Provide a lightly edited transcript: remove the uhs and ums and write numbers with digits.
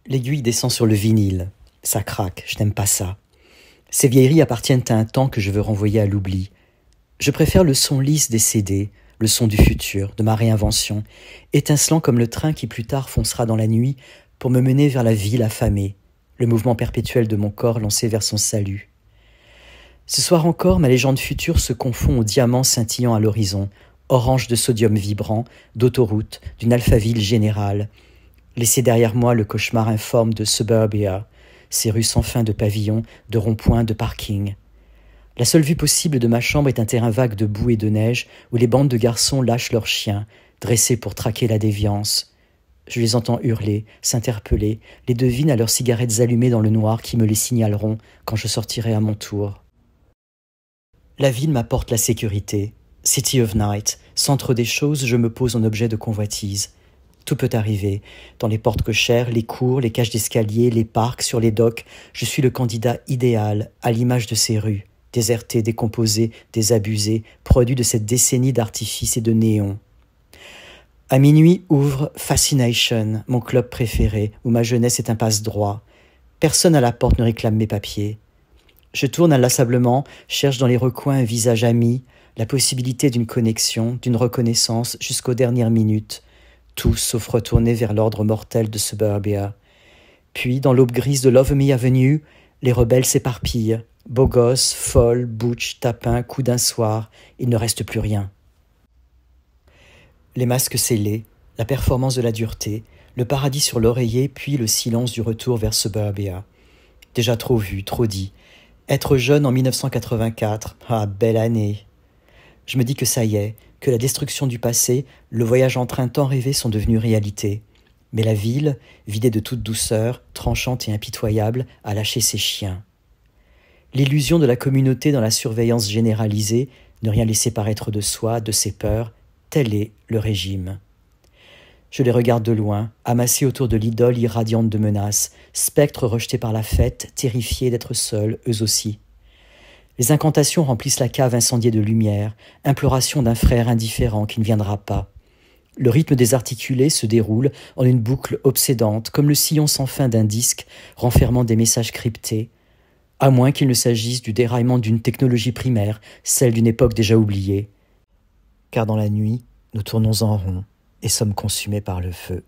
L'aiguille descend sur le vinyle. Ça craque, je n'aime pas ça. Ces vieilleries appartiennent à un temps que je veux renvoyer à l'oubli. Je préfère le son lisse des CD, le son du futur, de ma réinvention, étincelant comme le train qui plus tard foncera dans la nuit pour me mener vers la ville affamée, le mouvement perpétuel de mon corps lancé vers son salut. Ce soir encore, ma légende future se confond aux diamants scintillant à l'horizon, orange de sodium vibrant, d'autoroute, d'une alphaville générale. Laissez derrière moi le cauchemar informe de Suburbia, ces rues sans fin de pavillons, de ronds-points, de parkings. La seule vue possible de ma chambre est un terrain vague de boue et de neige où les bandes de garçons lâchent leurs chiens, dressés pour traquer la déviance. Je les entends hurler, s'interpeller, les devine à leurs cigarettes allumées dans le noir qui me les signaleront quand je sortirai à mon tour. La ville m'apporte la sécurité. City of Night, centre des choses, je me pose en objet de convoitise. Tout peut arriver. Dans les portes cochères, les cours, les cages d'escalier, les parcs, sur les docks, je suis le candidat idéal, à l'image de ces rues, désertées, décomposées, désabusées, produits de cette décennie d'artifice et de néon. À minuit ouvre Fascination, mon club préféré, où ma jeunesse est un passe-droit. Personne à la porte ne réclame mes papiers. Je tourne inlassablement, cherche dans les recoins un visage ami, la possibilité d'une connexion, d'une reconnaissance jusqu'aux dernières minutes, tout sauf retourner vers l'ordre mortel de Suburbia. Puis, dans l'aube grise de Love Me Avenue, les rebelles s'éparpillent. Beaux gosses, folles, butch, tapins, coup d'un soir, il ne reste plus rien. Les masques scellés, la performance de la dureté, le paradis sur l'oreiller, puis le silence du retour vers Suburbia. Déjà trop vu, trop dit. Être jeune en 1984, ah, belle année. Je me dis que ça y est, que la destruction du passé, le voyage en train tant rêvé sont devenus réalité. Mais la ville, vidée de toute douceur, tranchante et impitoyable, a lâché ses chiens. L'illusion de la communauté dans la surveillance généralisée, ne rien laisser paraître de soi, de ses peurs, tel est le régime. Je les regarde de loin, amassés autour de l'idole irradiante de menaces, spectres rejetés par la fête, terrifiés d'être seuls, eux aussi. Les incantations remplissent la cave incendiée de lumière, imploration d'un frère indifférent qui ne viendra pas. Le rythme désarticulé se déroule en une boucle obsédante, comme le sillon sans fin d'un disque renfermant des messages cryptés, à moins qu'il ne s'agisse du déraillement d'une technologie primaire, celle d'une époque déjà oubliée. Car dans la nuit, nous tournons en rond et sommes consumés par le feu.